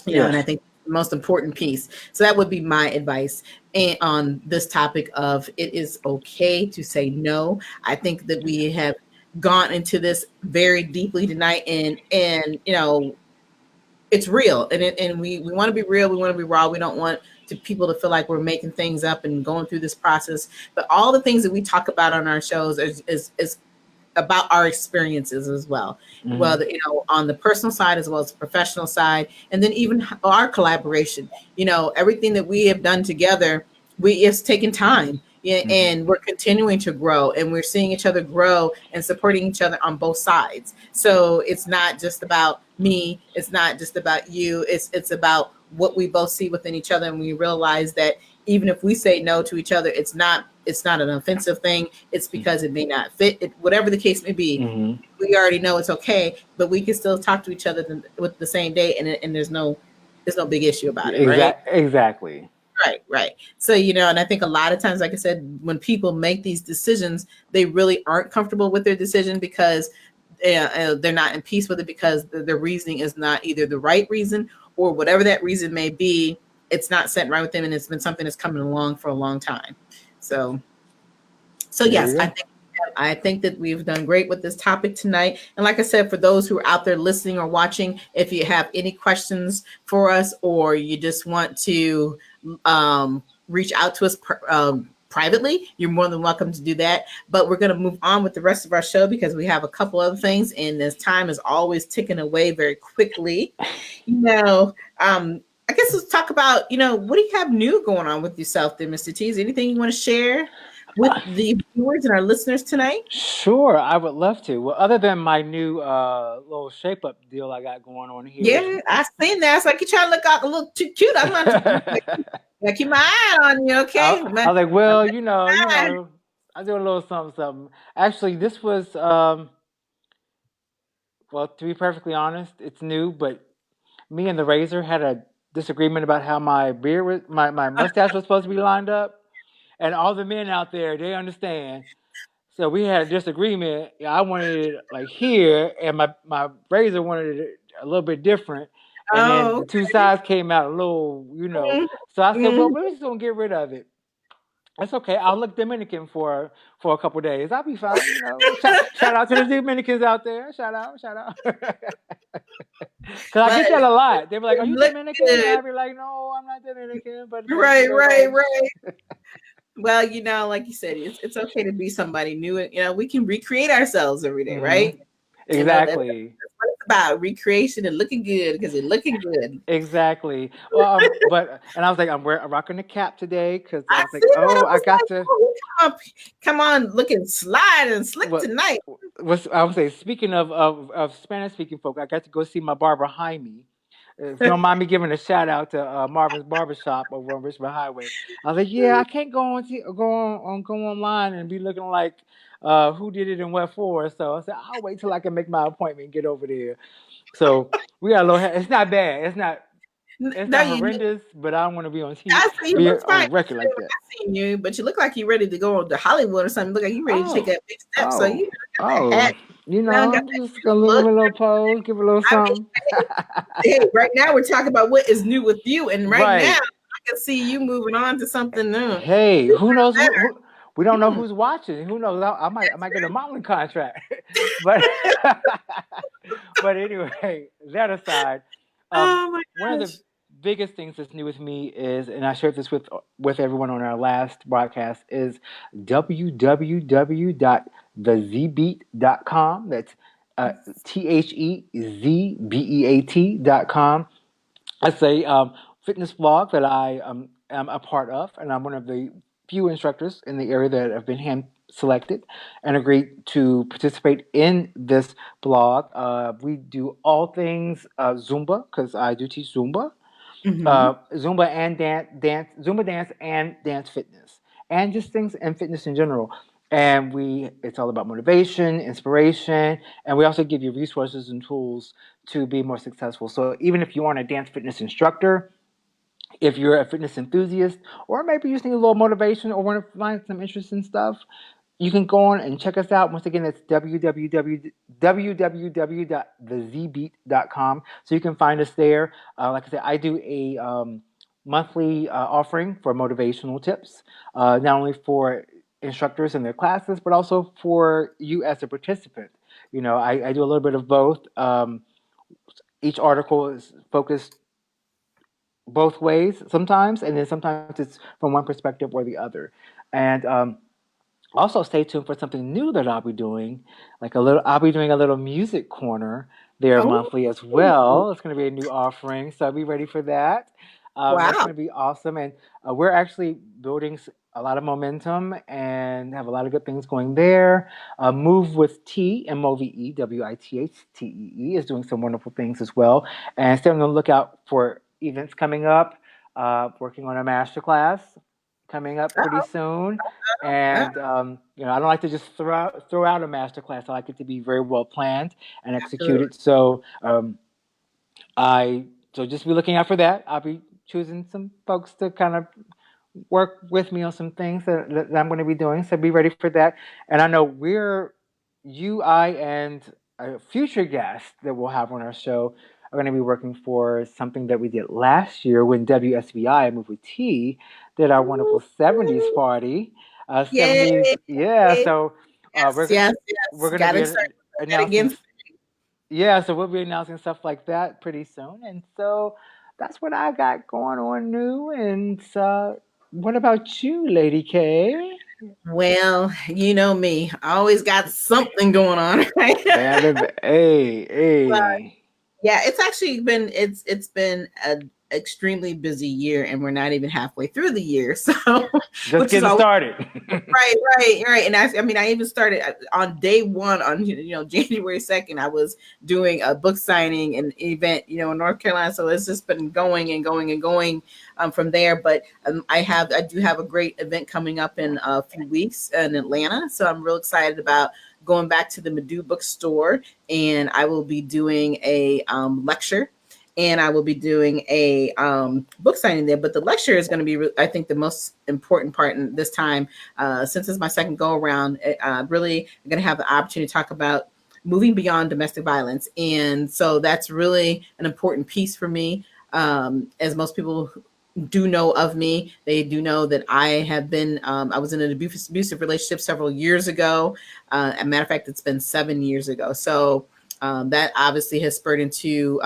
You know, and I think the most important piece. So that would be my advice on this topic of it is okay to say no. I think that we have gone into this very deeply tonight, and you know, it's real, and we want to be real. We want to be raw. We don't want people to feel like we're making things up and going through this process. But all the things that we talk about on our shows is about our experiences as well. Well, you know, on the personal side as well as the professional side, and then even our collaboration. You know, everything that we have done together, it's taken time. And we're continuing to grow, and we're seeing each other grow and supporting each other on both sides. So it's not just about me. It's not just about you. It's about what we both see within each other. And we realize that even if we say no to each other, it's not an offensive thing. It's because it may not fit. Whatever the case may be, we already know it's okay, but we can still talk to each other with the same day, and there's no big issue about it. Right? Exactly. Right. So, you know, and I think a lot of times, like I said, when people make these decisions, they really aren't comfortable with their decision because they're not in peace with it, because the reasoning is not either the right reason, or whatever that reason may be, it's not set right with them, and it's been something that's coming along for a long time. So yes, I think that we've done great with this topic tonight. And like I said, for those who are out there listening or watching, if you have any questions for us, or you just want to reach out to us privately, you're more than welcome to do that. But we're going to move on with the rest of our show because we have a couple other things, and this time is always ticking away very quickly. You know, I guess let's talk about, you know, what do you have new going on with yourself there, Mr. T? Is there anything you want to share with the viewers and our listeners tonight? Sure, I would love to. Well, other than my new little shape up deal I got going on here, which Yeah, I seen that. It's like you trying to look out a little too cute. I'm not. I keep my eye on you, okay? I was like, well, I do a little something, something. Actually, this was, well, to be perfectly honest, it's new, but me and the razor had a disagreement about how my beard, my mustache was supposed to be lined up, and all the men out there, they understand. So we had a disagreement. I wanted it like here, and my razor wanted it a little bit different. And then Oh, the two sides came out a little, So I said, well, mm-hmm. we're just gonna get rid of it. That's okay. I'll look Dominican for a couple of days. I'll be fine. Shout out to the Dominicans out there. Shout out. Because I get that a lot. They be like, "Are you Look Dominican?" And good. I be like, "No, I'm not Dominican." Right, right, right. Well, like you said, it's okay to be somebody new. We can recreate ourselves every day, right? That's Exactly. what it's about, recreation and looking good because you're looking good. Exactly. Well, and I was like, I'm rocking the cap today because I I was like, see that. oh, I I was got like, to. oh, come on, looking slide and slick What tonight. I would say, speaking of Spanish speaking folk, I got to go see my barber Jaime. If you don't mind me giving a shout out to Marvin's Barbershop over on Richmond Highway, I was like, yeah, I can't go online and be looking like who did it and what for. So I said, I'll wait till I can make my appointment and get over there. So we got a little. It's not bad. It's No, not horrendous, but I don't want to be on TV, I see you be look fine. on record like that. I seen you, but you look like you're ready to go to Hollywood or something. Look like you're ready to take Oh, that big step. So oh, got that oh. hat, got I'm that just gonna give look. a little pose, give a little I something. mean, hey, right now we're talking about what is new with you, and right now Right. I can see you moving on to something new. Hey, who knows who we don't know Hmm. who's watching. Who knows? I might get a modeling contract. but but anyway, that aside, Oh my one of the gosh! biggest things that's new with me is, and I shared this with everyone on our last broadcast, is www.thezbeat.com. That's THEZBEAT.com. It's a fitness blog that I am a part of, and I'm one of the few instructors in the area that have been hand selected and agreed to participate in this blog. We do all things Zumba because I do teach Zumba, Mm-hmm. Zumba and Zumba dance and dance fitness, and just things and fitness in general. And it's all about motivation, inspiration, and we also give you resources and tools to be more successful. So even if you aren't a dance fitness instructor, if you're a fitness enthusiast, or maybe you just need a little motivation or want to find some interesting stuff, you can go on and check us out. Once again, it's www.thezbeat.com. So you can find us there. Like I said, I do a monthly offering for motivational tips, not only for instructors and their classes, but also for you as a participant. I do a little bit of both. Each article is focused both ways sometimes, and then sometimes it's from one perspective or the other. And also, stay tuned for something new that I'll be doing. I'll be doing a little music corner there Oh, monthly as well. It's going to be a new offering, so be ready for that. That's wow! going to be awesome, and we're actually building a lot of momentum and have a lot of good things going there. Move with T, MOVE, WITHTEE is doing some wonderful things as well, and stay on the lookout for events coming up. Working on a master class coming up pretty soon. And I don't like to just throw out a master class. I like it to be very well planned and Absolutely. executed. So I so just be looking out for that. I'll be choosing some folks to kind of work with me on some things that I'm going to be doing. So be ready for that. And I know I, and a future guest that we'll have on our show are going to be working for something that we did last year when WSBI Move with T did our wonderful 70s party. 70s, Yay! yeah. So Yes, yes, we're yes. going to Got be excited about that announcing again. yeah, so we'll be announcing stuff like that pretty soon. And so that's what I got going on new. And what about you, Lady K? Well, you know me. I always got something going on, right? Hey, But hey. yeah, it's actually been it's been extremely busy year, and we're not even halfway through the year. So, Just getting started. Right. And I mean, I even started on day one on, January 2nd, I was doing a book signing and event, in North Carolina. So it's just been going and going and going from there. But I do have a great event coming up in a few weeks in Atlanta. So I'm real excited about going back to the Madu bookstore, and I will be doing a lecture, and I will be doing a book signing there. But the lecture is going to be, I think, the most important part in this time, since it's my second go around. Really, I'm going to have the opportunity to talk about moving beyond domestic violence, and so that's really an important piece for me. As most people do know of me, they do know that I have been, I was in an abusive relationship several years ago. As a matter of fact, it's been 7 years ago. So that obviously has spurred into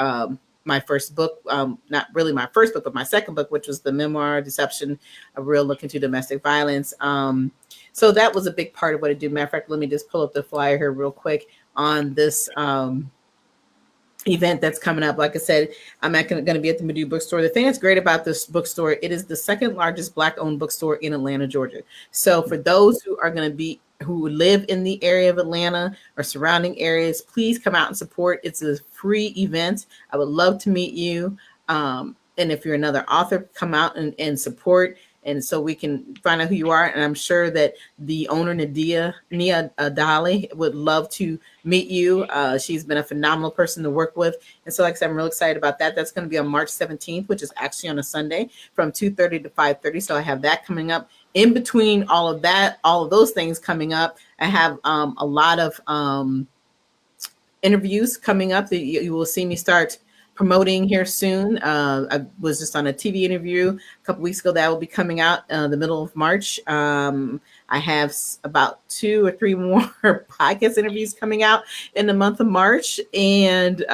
my first book, not really my first book, but my second book, which was the memoir, Deception, a real look into domestic violence. So that was a big part of what I do. Matter of fact, let me just pull up the flyer here real quick on this event that's coming up. Like I said, I'm going to be at the Madu bookstore. The thing that's great about this bookstore, it is the second largest Black-owned bookstore in Atlanta, Georgia. So for those who live in the area of Atlanta or surrounding areas, please come out and support. It's a free event. I would love to meet you. And if you're another author, come out and support. And so we can find out who you are. And I'm sure that the owner, Nia Dali, would love to meet you. She's been a phenomenal person to work with. And so, like I said, I'm real excited about that. That's going to be on March 17th, which is actually on a Sunday from 2:30 to 5:30. So I have that coming up. In between all of that, all of those things coming up, I have a lot of interviews coming up that you will see me start promoting here soon. I was just on a TV interview a couple weeks ago that will be coming out the middle of March. I have about 2 or 3 more podcast interviews coming out in the month of March, and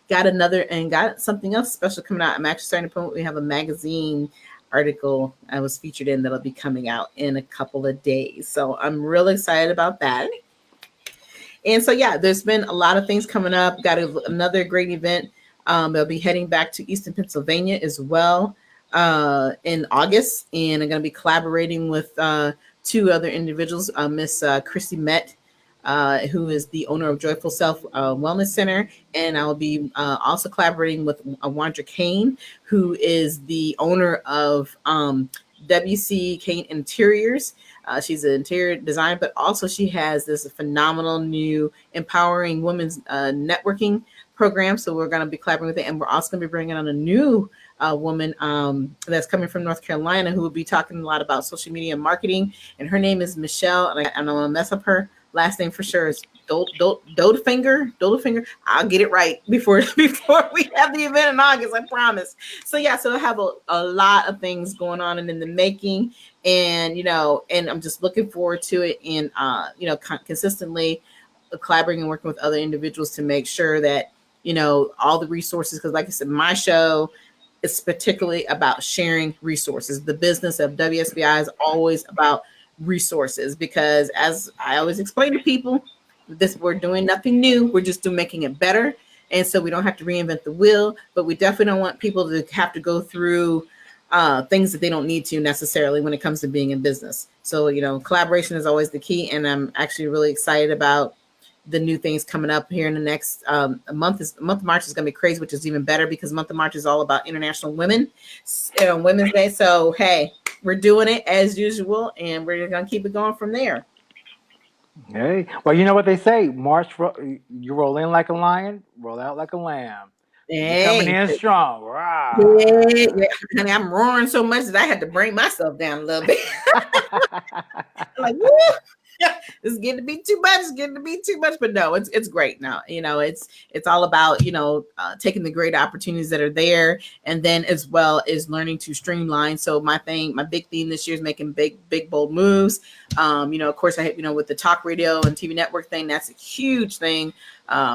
got something else special coming out. I'm actually starting to promote. We have a magazine article I was featured in that'll be coming out in a couple of days. So I'm really excited about that. And so, yeah, there's been a lot of things coming up. Got another great event. They'll be heading back to Easton, Pennsylvania as well in August. And I'm going to be collaborating with 2 other individuals, Miss Christy Met, who is the owner of Joyful Self Wellness Center. And I will be also collaborating with Wandra Kane, who is the owner of WC Kane Interiors. She's an interior designer, but also she has this phenomenal new empowering women's networking program. So we're going to be collaborating with it. And we're also going to be bringing on a new woman that's coming from North Carolina, who will be talking a lot about social media marketing. And her name is Michelle. And I'm going to mess up her last name for sure. It's Dodefinger. I'll get it right before we have the event in August, I promise. So yeah, so I have a lot of things going on and in the making, and and I'm just looking forward to it, and consistently collaborating and working with other individuals to make sure that all the resources, because like I said, my show is particularly about sharing resources. The business of WSBI is always about resources, because as I always explain to people, we're doing nothing new. We're just making it better. And so we don't have to reinvent the wheel, but we definitely don't want people to have to go through things that they don't need to necessarily when it comes to being in business. So, collaboration is always the key. And I'm actually really excited about the new things coming up here in the next month. The month of March is going to be crazy, which is even better because month of March is all about International Women's Day. So, hey, we're doing it as usual, and we're going to keep it going from there. Hey, well, you know what they say: you roll in like a lion, roll out like a lamb. You're coming in strong. Wow. Yeah, honey, I'm roaring so much that I had to bring myself down a little bit. I'm like, woo! It's getting to be too much. It's getting to be too much, but no, it's great now. It's all about taking the great opportunities that are there, and then as well as learning to streamline. So my big theme this year is making big bold moves. Of course, with the talk radio and TV network thing, that's a huge thing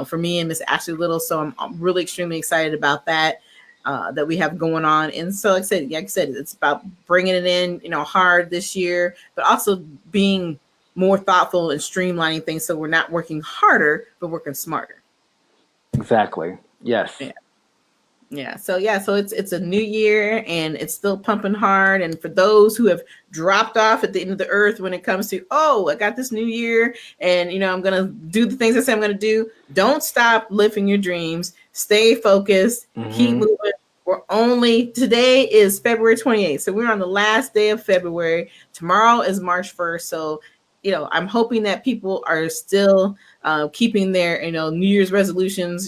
for me and Miss Ashley Little. So I'm really extremely excited about that. That we have going on. And so like I said, it's about bringing it in, hard this year, but also being more thoughtful and streamlining things, so we're not working harder, but working smarter. Exactly. Yes. Yeah. So it's a new year and it's still pumping hard. And for those who have dropped off at the end of the earth when it comes to, oh, I got this new year and I'm gonna do the things I say I'm gonna do. Don't stop living your dreams. Stay focused. Keep moving. Today is February 28th. So we're on the last day of February. Tomorrow is March 1st. So I'm hoping that people are still keeping their New Year's resolutions.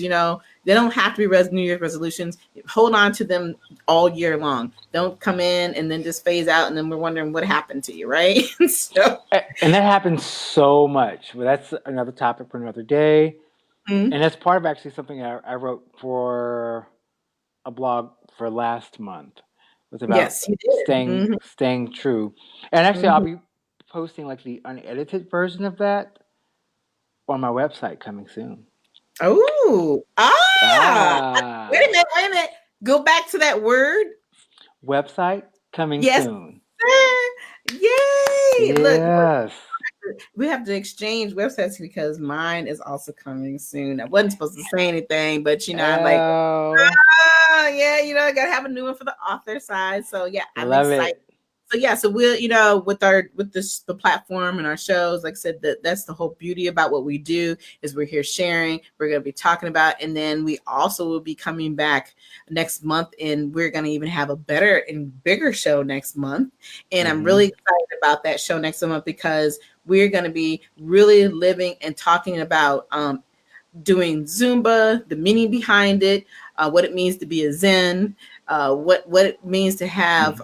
They don't have to be New Year's resolutions. Hold on to them all year long. Don't come in and then just phase out, and then we're wondering what happened to you, right? And that happens so much. Well, that's another topic for another day. Mm-hmm. And that's part of actually something I wrote for a blog for last month. It was about staying true. And actually, I'll be posting like the unedited version of that on my website coming soon. Oh, wait a minute. Go back to that word. Website coming soon. Yay! Yes. Look, we have to exchange websites because mine is also coming soon. I wasn't supposed to say anything, but I'm like, I gotta have a new one for the author side. So yeah, I'm excited. So we'll, with the platform and our shows, like I said, that's the whole beauty about what we do is we're here sharing, we're going to be talking about, and then we also will be coming back next month and we're going to even have a better and bigger show next month. And I'm really excited about that show next month because we're going to be really living and talking about, doing Zumba, the meaning behind it, what it means to be a Zen, what it means to have,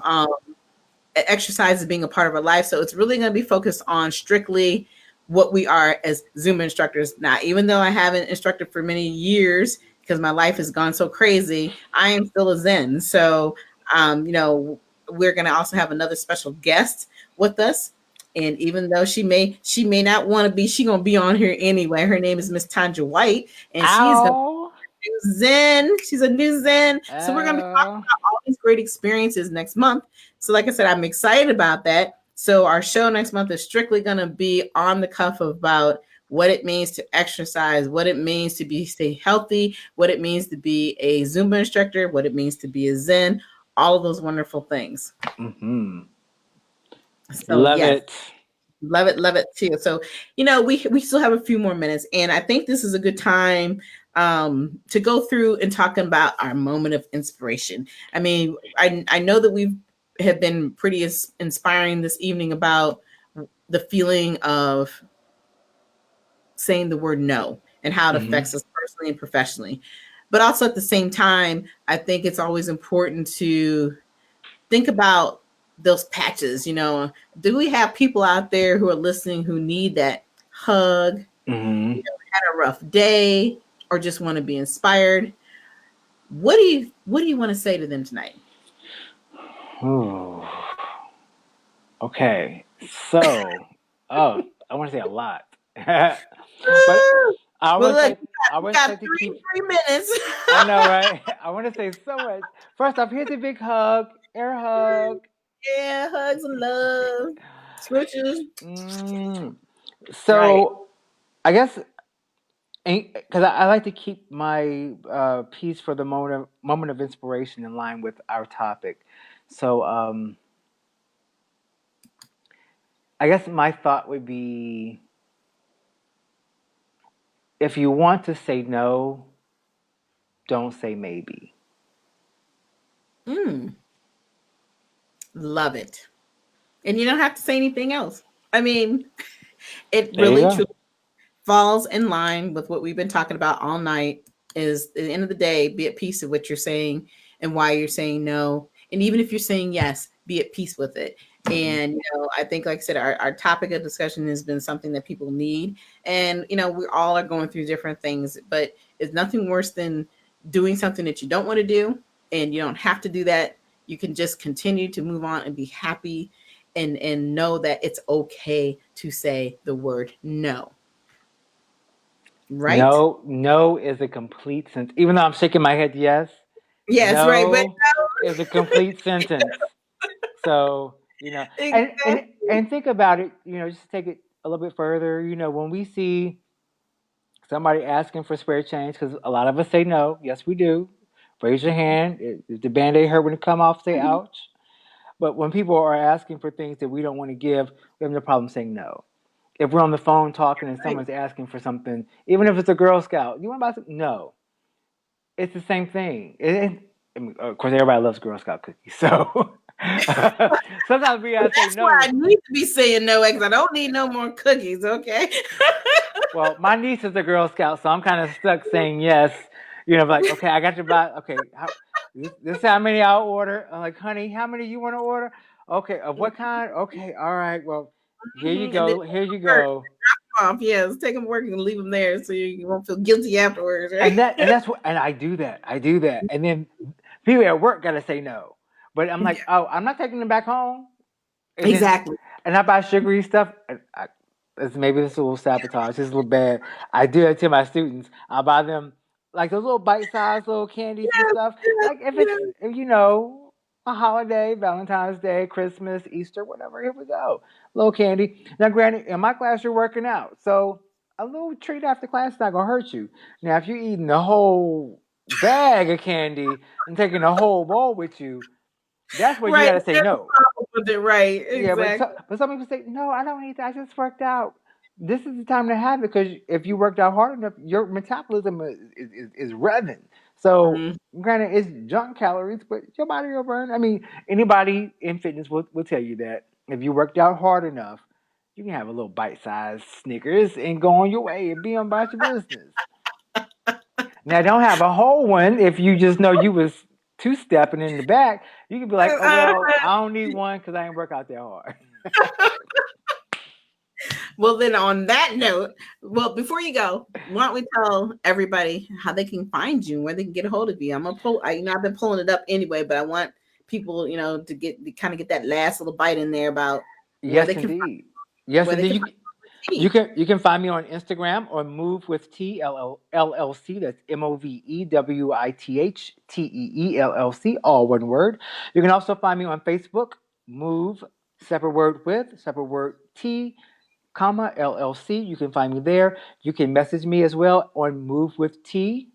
exercise as being a part of our life. So it's really going to be focused on strictly what we are as Zumba instructors. Now, even though I haven't instructed for many years because my life has gone so crazy, I am still a Zen. So, we're going to also have another special guest with us. And even though she may not want to be, she's going to be on here anyway. Her name is Miss Tanja White, and she's going to Zen. She's a new Zen. So we're going to be talking about all these great experiences next month. So like I said, I'm excited about that. So our show next month is strictly going to be on the cuff about what it means to exercise, what it means to stay healthy, what it means to be a Zumba instructor, what it means to be a Zen, all of those wonderful things. So, love it. Love it too. So, we still have a few more minutes, and I think this is a good time to go through and talking about our moment of inspiration. I mean, I know that we have been pretty inspiring this evening about the feeling of saying the word no and how it affects us personally and professionally. But also at the same time, I think it's always important to think about those patches. Do we have people out there who are listening who need that hug, had a rough day, or just want to be inspired? What do you want to say to them tonight? Ooh. Okay, so I want to say a lot, but I want to keep 3 minutes. I know, right? I want to say so much. First off, here's a big hug, air hug. Yeah, hugs and love, smooches. So, I guess because I like to keep my piece for the moment of inspiration in line with our topic. So, I guess my thought would be, if you want to say no, don't say maybe. Love it. And you don't have to say anything else. I mean, it really truly falls in line with what we've been talking about all night. Is at the end of the day, be at peace with what you're saying and why you're saying no. And even if you're saying yes, be at peace with it. And I think, like I said, our topic of discussion has been something that people need. And we all are going through different things, but it's nothing worse than doing something that you don't want to do, and you don't have to do that. You can just continue to move on and be happy, and know that it's okay to say the word no. Right? No is a complete sentence. Even though I'm shaking my head, yes. Yes, no right. But no is a complete sentence. So, exactly. and think about it, just take it a little bit further. When we see somebody asking for spare change, because a lot of us say no, yes, we do. raise your hand. If the Band-Aid hurt when it come off, say ouch. But when people are asking for things that we don't want to give, we have no problem saying no. If we're on the phone talking and someone's asking for something, even if it's a Girl Scout, you want to buy something? No. It's the same thing. I mean, of course, everybody loves Girl Scout cookies. So sometimes we gotta say That's no. why I need to be saying no, because I don't need no more cookies. Okay. Well, my niece is a Girl Scout, so I'm kind of stuck saying yes. You know, like, okay, I got your buy. Okay, this is how many I'll order. I'm like, honey, how many you want to order? Okay, of what kind? Okay, all right. Well, here you And then go. Here you go. off, yes, take them to work and leave them there so you won't feel guilty afterwards, right? And I do that. And then people at work gotta say no. But I'm like, oh, I'm not taking them back home. And Exactly. And I buy sugary stuff. Maybe this is a little sabotage. This is a little bad. I do that to my students. I buy them like those little bite-sized little candies and stuff. Like if it's a holiday, Valentine's Day, Christmas, Easter, whatever. Here we go, little candy. Now, granted, in my class you're working out, so a little treat after class is not gonna hurt you. Now, if you're eating the whole bag of candy and taking a whole bowl with you, that's where you gotta say no. Right, Yeah, exactly. but some people say, no, I don't need that. I just worked out. This is the time to have it because if you worked out hard enough, your metabolism is revving. So, granted, it's junk calories, but your body will burn. I mean, anybody in fitness will tell you that if you worked out hard enough, you can have a little bite-sized Snickers and go on your way and be about your business. Now, don't have a whole one if you just know you was two-stepping in the back. You can be like, oh, well, I don't need one because I ain't work out that hard. Well, then on that note, well, before you go, why don't we tell everybody how they can find you and where they can get a hold of you? I'm gonna pull. I've been pulling it up anyway, but I want people, to kind of get that last little bite in there about yes, indeed. Yes, indeed. You can find me on Instagram or Move with T LLC. That's MOVEWITHTEELLC, all one word. You can also find me on Facebook. Move separate word with separate word T, comma LLC. You can find me there. You can message me as well on Move with T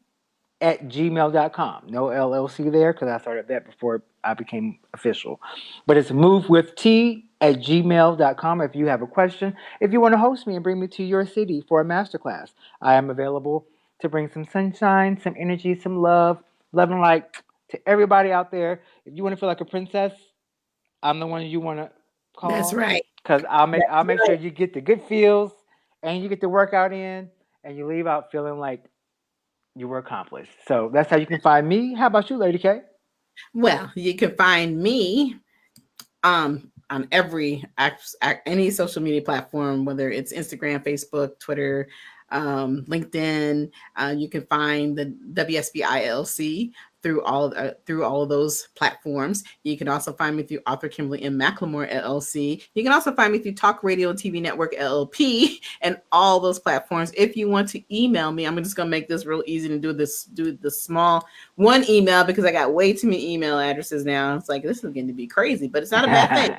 at gmail.com. No LLC there because I started that before I became official. But it's movewitht at gmail.com if you have a question. If you want to host me and bring me to your city for a masterclass, I am available to bring some sunshine, some energy, some love and light to everybody out there. If you want to feel like a princess, I'm the one you want to call. That's right. Because I'll make sure you get the good feels and you get the workout in and you leave out feeling like you were accomplished. So that's how you can find me. How about you, Lady K? Well, you can find me on any social media platform, whether it's Instagram, Facebook, Twitter, LinkedIn. You can find the WSBI LLC through all of those platforms. You can also find me through Author Kimberly M. McLemore LLC. You can also find me through Talk Radio and TV Network LLP and all those platforms. If you want to email me, I'm just gonna make this real easy to do the small one email because I got way too many email addresses now. It's like this is going to be crazy, but it's not a bad thing.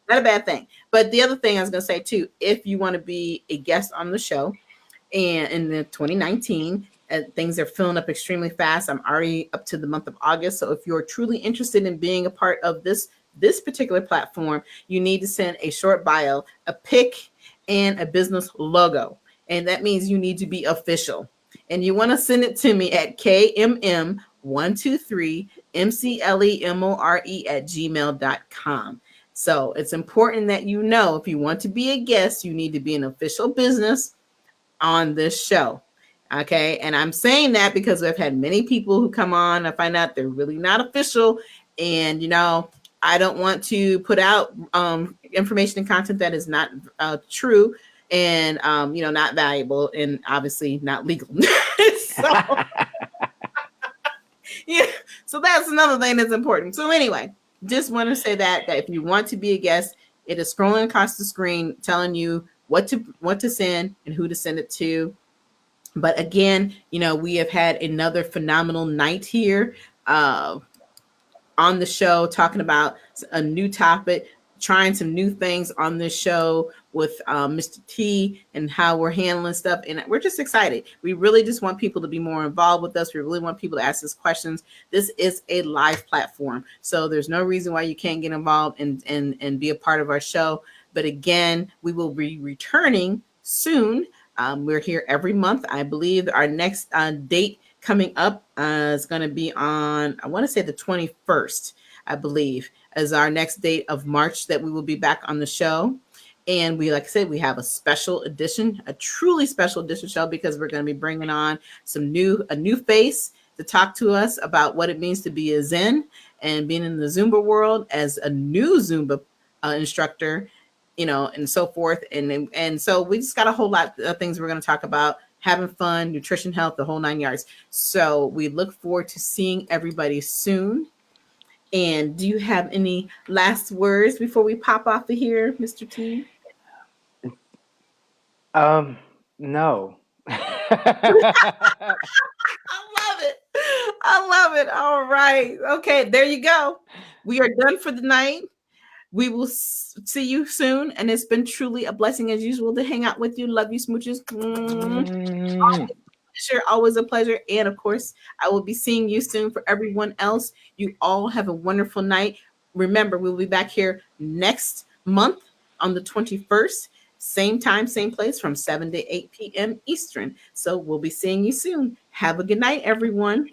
Not a bad thing. But the other thing I was going to say too, if you want to be a guest on the show, and in the 2019, things are filling up extremely fast. I'm already up to the month of August. So if you're truly interested in being a part of this particular platform, you need to send a short bio, a pic, and a business logo. And that means you need to be official. And you want to send it to me at KMM123MCLEMORE@gmail.com. So it's important that you know if you want to be a guest, you need to be an official business on this show. Okay. And I'm saying that because I've had many people who come on. I find out they're really not official. And, I don't want to put out information and content that is not true and, not valuable and obviously not legal. So that's another thing that's important. So anyway, just want to say that if you want to be a guest, it is scrolling across the screen telling you what to send and who to send it to. But again, we have had another phenomenal night here on the show, talking about a new topic, trying some new things on this show with Mr. T and how we're handling stuff. And we're just excited. We really just want people to be more involved with us. We really want people to ask us questions. This is a live platform. So there's no reason why you can't get involved and be a part of our show. But again, we will be returning soon. We're here every month. I believe our next date coming up is going to be on, I want to say the 21st, I believe, as our next date of March that we will be back on the show. And we, like I said, we have a special edition, a truly special edition show, because we're going to be bringing on a new face to talk to us about what it means to be a Zen and being in the Zumba world as a new Zumba instructor, and so forth. And so we just got a whole lot of things we're going to talk about: having fun, nutrition, health, the whole 9 yards. So we look forward to seeing everybody soon. And do you have any last words before we pop off of here, Mr. T? No. I love it. I love it. All right. Okay, there you go. We are done for the night. We will see you soon. And it's been truly a blessing as usual to hang out with you. Love you, smooches. Always a pleasure. And of course, I will be seeing you soon. For everyone else, you all have a wonderful night. Remember, we'll be back here next month on the 21st. Same time, same place, from 7 to 8 p.m. Eastern. So we'll be seeing you soon. Have a good night, everyone.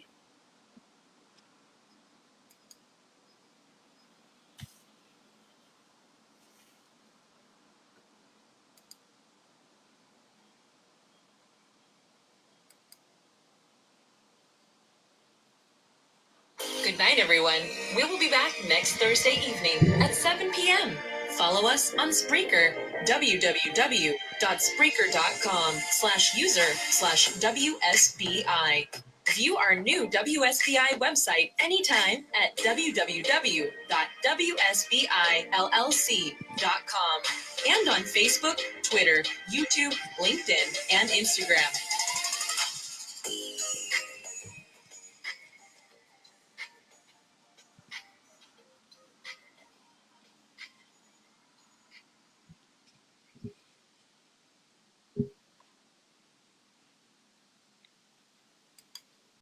Good night, everyone. We will be back next Thursday evening at 7 p.m. Follow us on Spreaker, www.spreaker.com/user/WSBI. View our new WSBI website anytime at www.wsbillc.com and on Facebook, Twitter, YouTube, LinkedIn, and Instagram.